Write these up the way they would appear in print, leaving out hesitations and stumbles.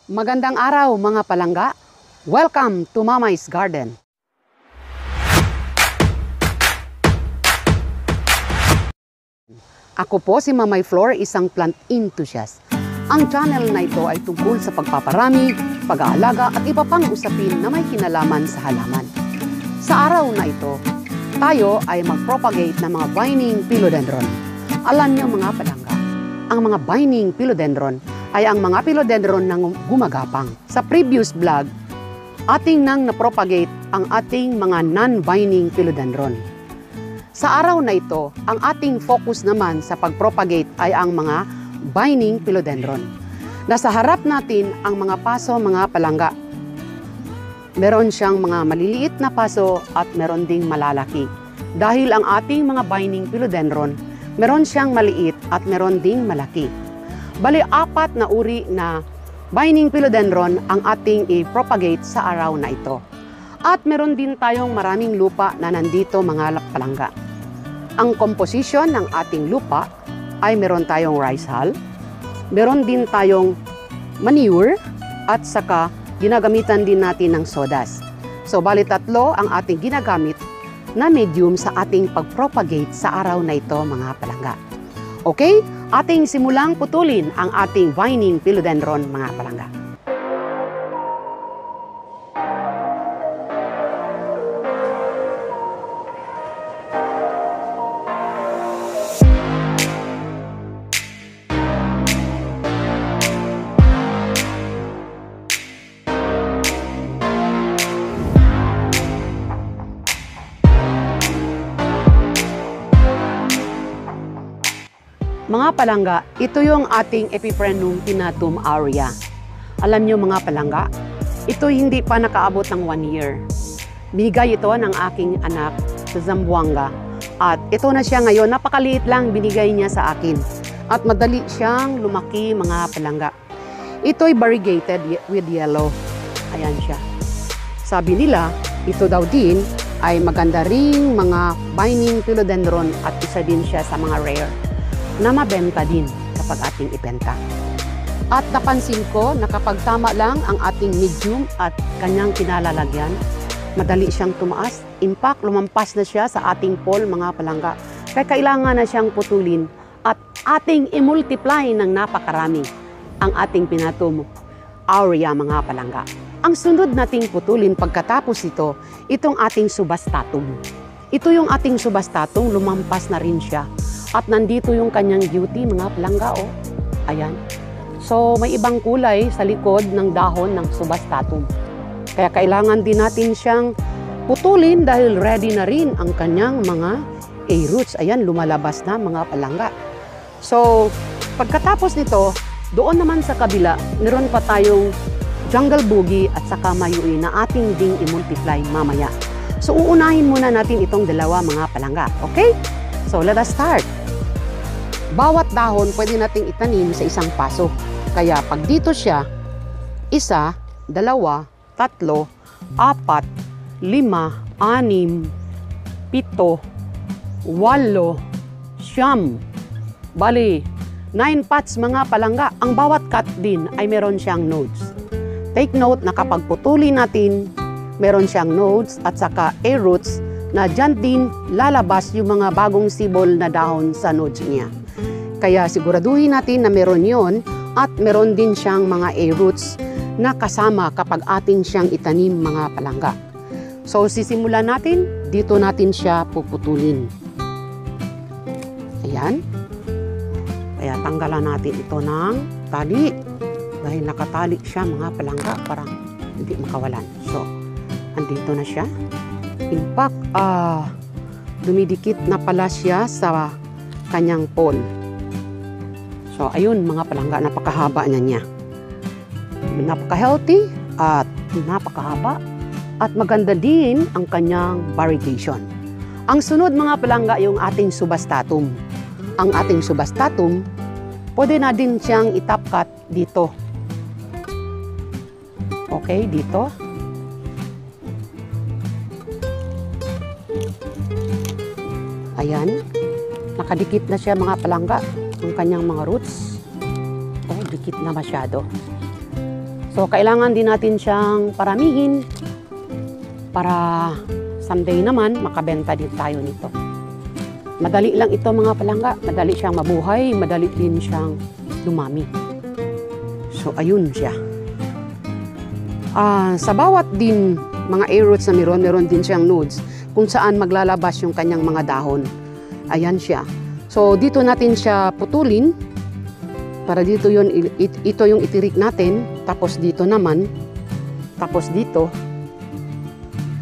Magandang araw mga palangga. Welcome to Mamai's Garden. Ako po si Mamay Flor, isang plant enthusiast. Ang channel na ito ay tungkol sa pagpaparami, pag-aalaga at iba pang usapin na may kinalaman sa halaman. Sa araw na ito, tayo ay mag-propagate ng mga vining philodendron. Alam niyo mga palangga, ang mga vining philodendron ay ang mga philodendron na gumagapang. Sa previous vlog, ating nang na-propagate ang ating mga non-vining philodendron. Sa araw na ito, ang ating focus naman sa pag-propagate ay ang mga vining philodendron. Nasa harap natin ang mga paso, mga palangga. Meron siyang mga maliliit na paso at meron ding malalaki. Dahil ang ating mga vining philodendron, meron siyang maliit at meron ding malaki. Bali, 4 na uri na vining philodendron ang ating i-propagate sa araw na ito. At meron din tayong maraming lupa na nandito mga palangga. Ang composition ng ating lupa ay meron tayong rice hull, meron din tayong manure, at saka ginagamitan din natin ng sawdust. So, bali 3 ang ating ginagamit na medium sa ating pag-propagate sa araw na ito mga palangga. Okay? Ating simulang putulin ang ating vining philodendron mga palangga. Mga palangga, ito yung ating Epiprenum pinnatum aurea. Alam nyo mga palangga, ito hindi pa nakaabot ng 1 year. Binigay ito ng aking anak sa Zamboanga. At ito na siya ngayon, napakaliit lang binigay niya sa akin. At madali siyang lumaki mga palangga. Ito'y variegated with yellow. Ayan siya. Sabi nila, ito daw din ay maganda ring mga vining philodendron at isa din siya sa mga rare na mabenta din kapag ating ibenta. At napansin ko na kapag tama lang ang ating medium at kanyang kinalalagyan, madali siyang tumaas. In fact, lumampas na siya sa ating pole mga palangga. Kaya kailangan na siyang putulin at ating i-multiply ng napakarami ang ating pinnatum aurea mga palangga. Ang sunod nating putulin pagkatapos ito, itong ating subastatum. Ito yung ating subastatum, lumampas na rin siya. At nandito yung kanyang beauty, mga palangga, oh. Ayan. So, may ibang kulay sa likod ng dahon ng subastatum. Kaya kailangan din natin siyang putulin dahil ready na rin ang kanyang mga A-roots. Ayan, lumalabas na mga palangga. So, pagkatapos nito, doon naman sa kabila, meron pa tayong jungle boogie at saka mayui na ating ding i-multiply mamaya. So, uunahin muna natin itong dalawa mga palangga. Okay? So, let us start. Bawat dahon pwede nating itanim sa isang paso. Kaya pag dito siya, 1, 2, 3, 4, 5, 6, 7, 8, 9. Bali, 9 pots mga palangga. Ang bawat cut din ay meron siyang nodes. Take note na kapag putulin natin, meron siyang nodes at saka A-roots na dyan din lalabas yung mga bagong sibol na dahon sa nodes niya. Kaya siguraduhin natin na meron yon at meron din siyang mga A-roots na kasama kapag atin siyang itanim mga palangga. So sisimulan natin, dito natin siya puputulin. Ayan. Kaya tanggalan natin ito ng tali. Dahil nakatali siya mga palangga, parang hindi makawalan. So, andito na siya. In fact, dumidikit na pala siya sa kanyang pole. So, ayun mga palangga, napakahaba niya. Napaka-healthy at napakahaba. At maganda din ang kanyang variegation. Ang sunod mga palangga, yung ating subastatum. Ang ating subastatum, pwede na din siyang i-top cut dito. Okay, dito. Ayan. Nakadikit na siya mga palangga. Ang kanyang mga roots. Oh, dikit na masyado. So, kailangan din natin siyang paramihin para someday naman makabenta din tayo nito. Madali lang ito mga palangga. Madali siyang mabuhay, madali din siyang dumami. So, ayun siya. Sa bawat din mga air roots na meron din siyang nodes kung saan maglalabas yung kanyang mga dahon. Ayan siya. So, dito natin siya putulin para dito ito yung itirik natin. Tapos dito naman, tapos dito,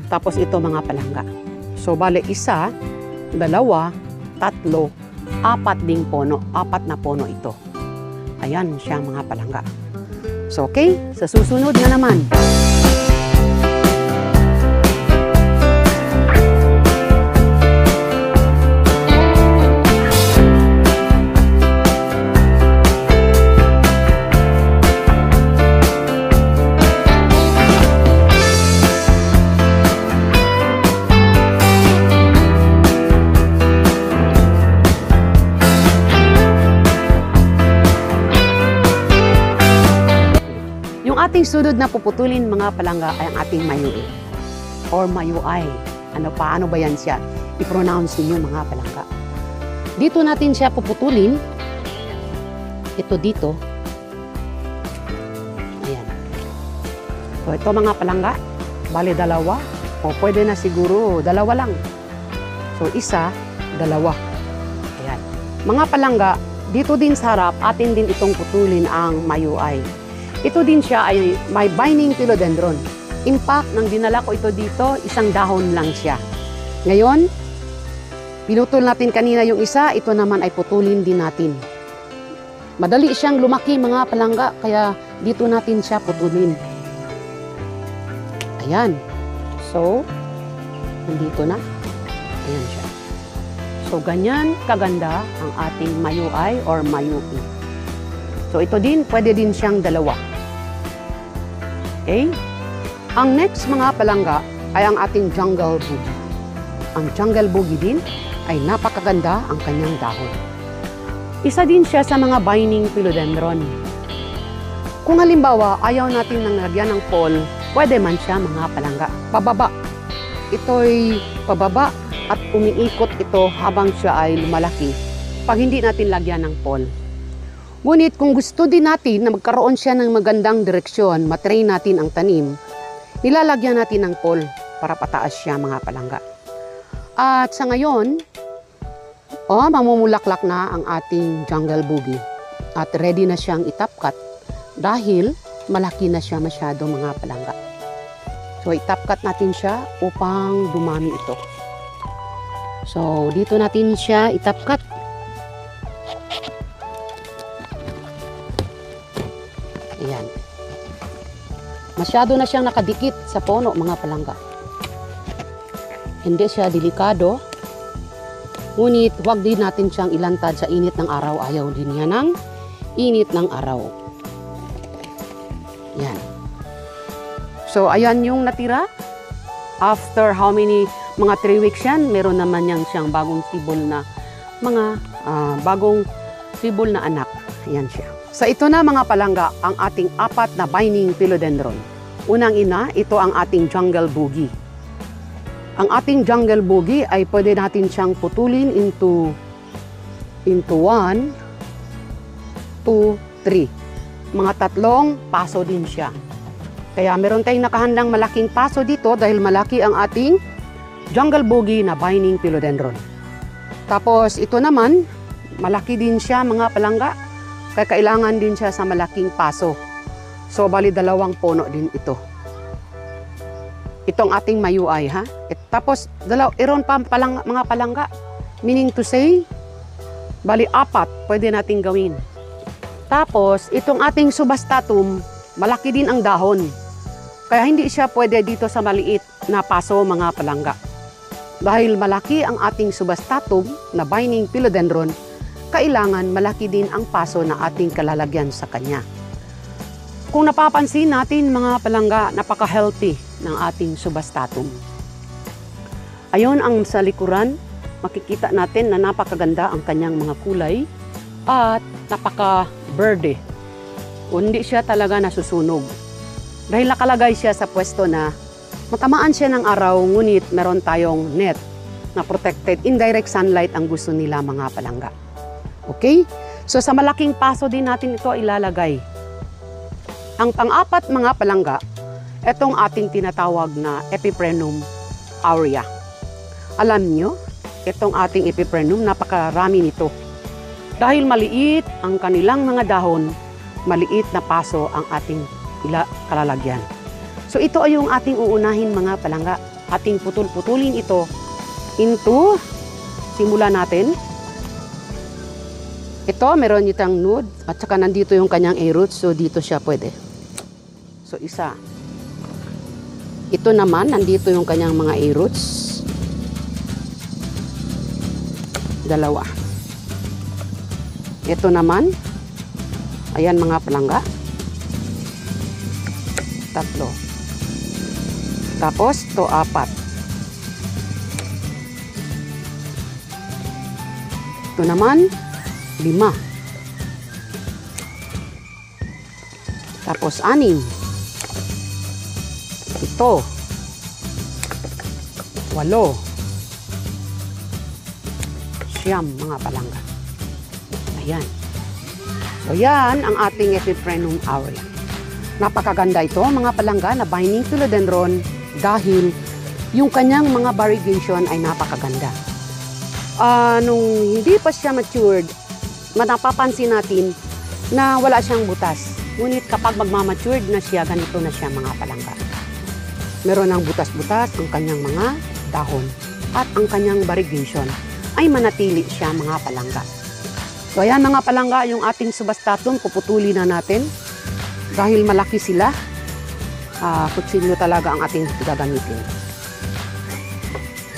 tapos ito mga palangga. So, bale 1, 2, 3, 4 ding puno. 4 na puno ito. Ayan siya mga palangga. So, okay. Sa susunod na naman. Ating sunod na puputulin mga palangga ay ang ating mayui or mayuay. Paano ba yan siya? I-pronounce ninyo mga palangga. Dito natin siya puputulin. Ito dito. Ayan. So ito mga palangga, bali 2 o pwede na siguro 2 lang. So 1, 2. Ayan. Mga palangga, dito din sa harap, atin din itong putulin ang mayuay. Ito din siya ay may binding philodendron. In fact, nang dinala ko ito dito, 1 dahon lang siya. Ngayon, pinutol natin kanina yung isa, ito naman ay putulin din natin. Madali siyang lumaki mga palangga, kaya dito natin siya putulin. Ayan. So, nandito na. Ayan siya. So, ganyan kaganda ang ating mayuay or mayui. So, ito din, pwede din siyang 2. Okay? Ang next mga palangga ay ang ating jungle boogie. Ang jungle boogie din ay napakaganda ang kanyang dahon. Isa din siya sa mga binding philodendron. Kung halimbawa ayaw natin nang lagyan ng pole, pwede man siya mga palangga. Pababa. Ito'y pababa at umiikot ito habang siya ay lumalaki pag hindi natin lagyan ng pole. Ngunit kung gusto din natin na magkaroon siya ng magandang direksyon, matrain natin ang tanim, nilalagyan natin ng pole para pataas siya mga palangga. At sa ngayon, mamumulaklak na ang ating jungle boogie at ready na siyang itapkat dahil malaki na siya masyado mga palangga. So itapkat natin siya upang dumami ito. So dito natin siya itapkat. Ayan. Masyado na siyang nakadikit sa puno mga palangga. Hindi siya delikado. Ngunit huwag din natin siyang ilantad sa init ng araw. Ayaw din niya ng init ng araw. Yan. So ayan yung natira. After how many, mga 3 weeks yan, meron naman siyang bagong sibol na anak. Ayan siya. So ito na mga palangga ang ating 4 na binding philodendron. Unang-ina, ito ang ating jungle boogie. Ang ating jungle boogie ay pwede natin siyang putulin into 1, 2, 3. Mga 3 paso din siya. Kaya meron tayong nakahandang malaking paso dito dahil malaki ang ating jungle boogie na binding philodendron. Tapos ito naman, malaki din siya mga palangga. Kaya kailangan din siya sa malaking paso. So, bali 2 puno din ito. Itong ating mayuay, ha? Tapos, iron pa mga palangga. Meaning to say, bali 4, pwede nating gawin. Tapos, itong ating subastatum, malaki din ang dahon. Kaya hindi siya pwede dito sa maliit na paso mga palangga. Dahil malaki ang ating subastatum na binding philodendron, kailangan malaki din ang paso na ating kalalagyan sa kanya. Kung napapansin natin mga palangga, napaka-healthy ng ating subastatum. Ayon ang sa likuran, makikita natin na napakaganda ang kanyang mga kulay at napaka-verde. Hindi siya talaga nasusunog. Dahil nakalagay siya sa pwesto na matamaan siya ng araw, ngunit meron tayong net na protected. Indirect sunlight ang gusto nila mga palangga. Okay? So sa malaking paso din natin ito ilalagay. Ang pang-apat mga palangga, itong ating tinatawag na Epipremnum aurea. Alam nyo, itong ating Epipremnum, napakarami nito. Dahil maliit ang kanilang mga dahon, maliit na paso ang ating kalalagyan. So ito ay yung ating uunahin mga palangga. Ating putulin ito into, simulan natin. Ito, meron itang node at saka nandito yung kanyang A-roots. So dito siya pwede. So isa. Ito naman, nandito yung kanyang mga A-roots. Dalawa. Ito naman, ayan mga palangga. Tatlo. Tapos, to 4. Ito naman, 5. Tapos, 6. Ito. 8. Siyam, mga palangga. Ayan. So, yan ang ating Epipremnum aurea. Napakaganda ito, mga palangga, na binding philodendron dahil yung kanyang mga variegation ay napakaganda. Nung hindi pa siya matured, napapansin natin na wala siyang butas. Ngunit kapag magmamatured na siya, ganito na siya mga palangga. Meron ng butas-butas ang kanyang mga dahon at ang kanyang variegation ay manatili siya mga palangga. So ayan mga palangga, yung ating subastatum, puputuli na natin. Dahil malaki sila, kutsilyo talaga ang ating gagamitin.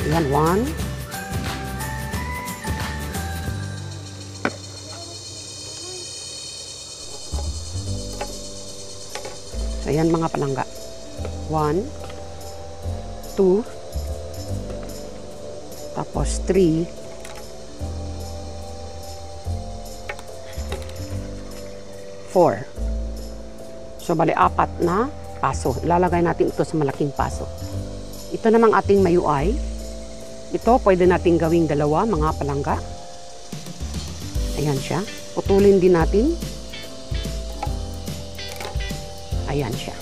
Ayan, 1. So ayan mga palangga. 1, 2, tapos 3, 4. So, bali 4 na paso. Ilalagay natin ito sa malaking paso. Ito namang ating mayuay. Ito, pwede natin gawing 2, mga palangga. Ayan siya. Putulin din natin. Ayan siya.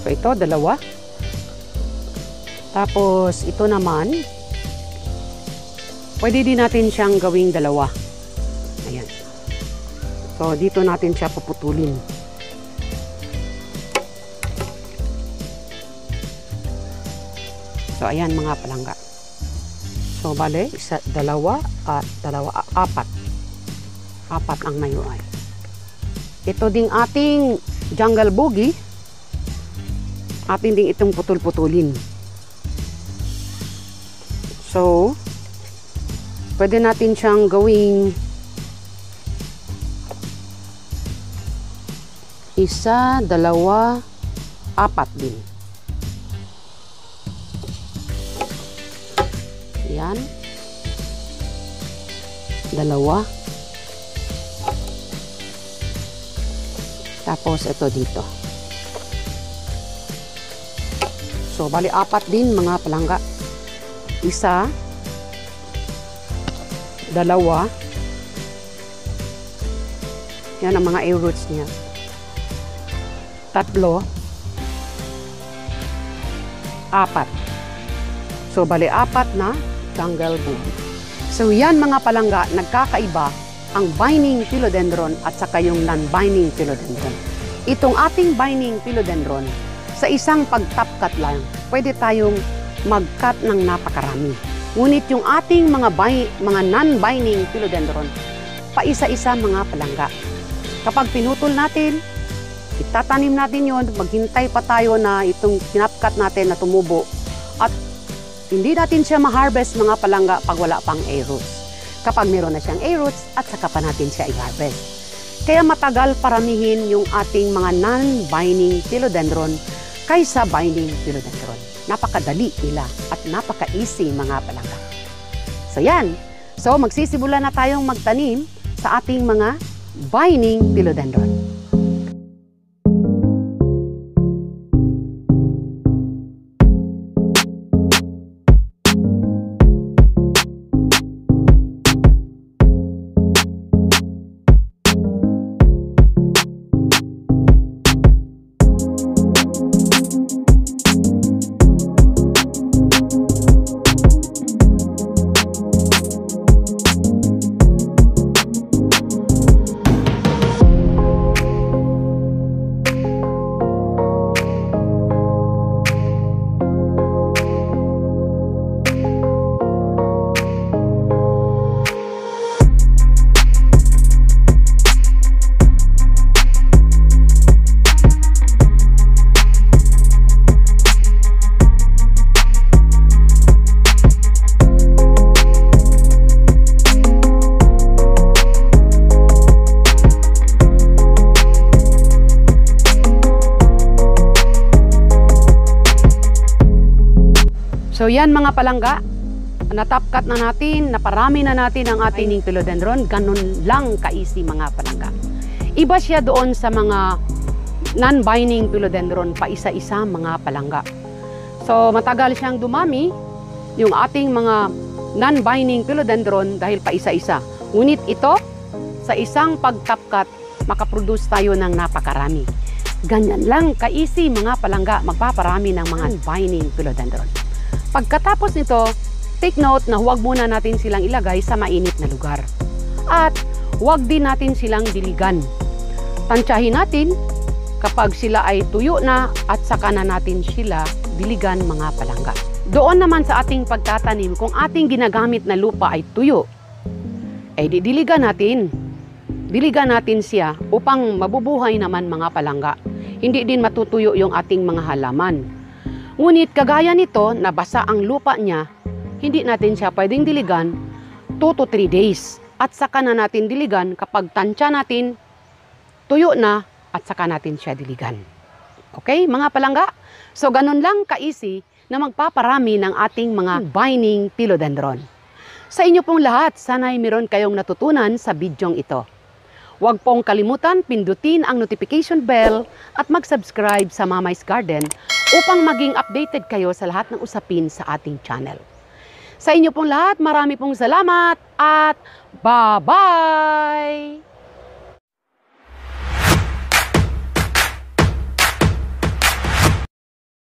So, ito, 2. Tapos, ito naman, pwede din natin siyang gawing 2. Ayan. So, dito natin siya puputulin. So, ayan mga palangga. So, bale, 1, 2, at 2, 4. 4 ang mayuay. Ito ding ating jungle boogie. Atin ding itong putul-putulin. So, pwede natin siyang gawing 1, 2, 4 din. Yan. 2. Tapos ito dito. So, bali 4 din mga palangga. 1, 2. Yan ang mga A-roots niya. 3. 4. So, bali 4 na jungle boogie. So, yan mga palangga, nagkakaiba ang binding philodendron at saka yung non-binding philodendron. Itong ating binding philodendron, sa isang pag-top cut lang, pwede tayong mag-cut ng napakarami. Ngunit yung ating mga non-binding philodendron, paisa-isa mga palangga. Kapag pinutol natin, itatanim natin yon, maghintay pa tayo na itong kinap-cut natin na tumubo at hindi natin siya ma-harvest mga palangga pag wala pang A-roots. Kapag meron na siyang A-roots at saka pa natin siya i-harvest. Kaya matagal paramihin yung ating mga non-binding philodendron kaysa binding philodendron. Napakadali nila at napaka-easy mga palangga. So yan. So magsisimula na tayong magtanim sa ating mga binding philodendron. So yan mga palangga, natapkat na natin, naparami na natin ang ating philodendron. Ganun lang ka-easy mga palangga. Iba siya doon sa mga non-binding philodendron, pa isa-isa mga palangga. So matagal siyang dumami yung ating mga non-binding philodendron dahil pa isa-isa. Ngunit ito, sa isang pagtapkat, makaproduce tayo ng napakarami. Ganyan lang ka-easy mga palangga, magpaparami ng mga binding philodendron. Pagkatapos nito, take note na huwag muna natin silang ilagay sa mainit na lugar. At huwag din natin silang diligan. Tansyahin natin kapag sila ay tuyo na at saka na natin sila diligan mga palangga. Doon naman sa ating pagtatanim, kung ating ginagamit na lupa ay tuyo, ay didiligan natin. Diligan natin siya upang mabubuhay naman mga palangga. Hindi din matutuyo yung ating mga halaman. Ngunit kagaya nito, nabasa ang lupa niya, hindi natin siya pwedeng diligan 2 to 3 days. At saka na natin diligan kapag tansya natin, tuyo na at saka natin siya diligan. Okay, mga palangga? So, ganun lang ka-easy na magpaparami ng ating mga binding philodendron. Sa inyo pong lahat, sana'y meron kayong natutunan sa bidyong ito. Huwag pong kalimutan pindutin ang notification bell at mag-subscribe sa Mamai's Garden upang maging updated kayo sa lahat ng usapin sa ating channel. Sa inyo pong lahat, marami pong salamat at bye-bye!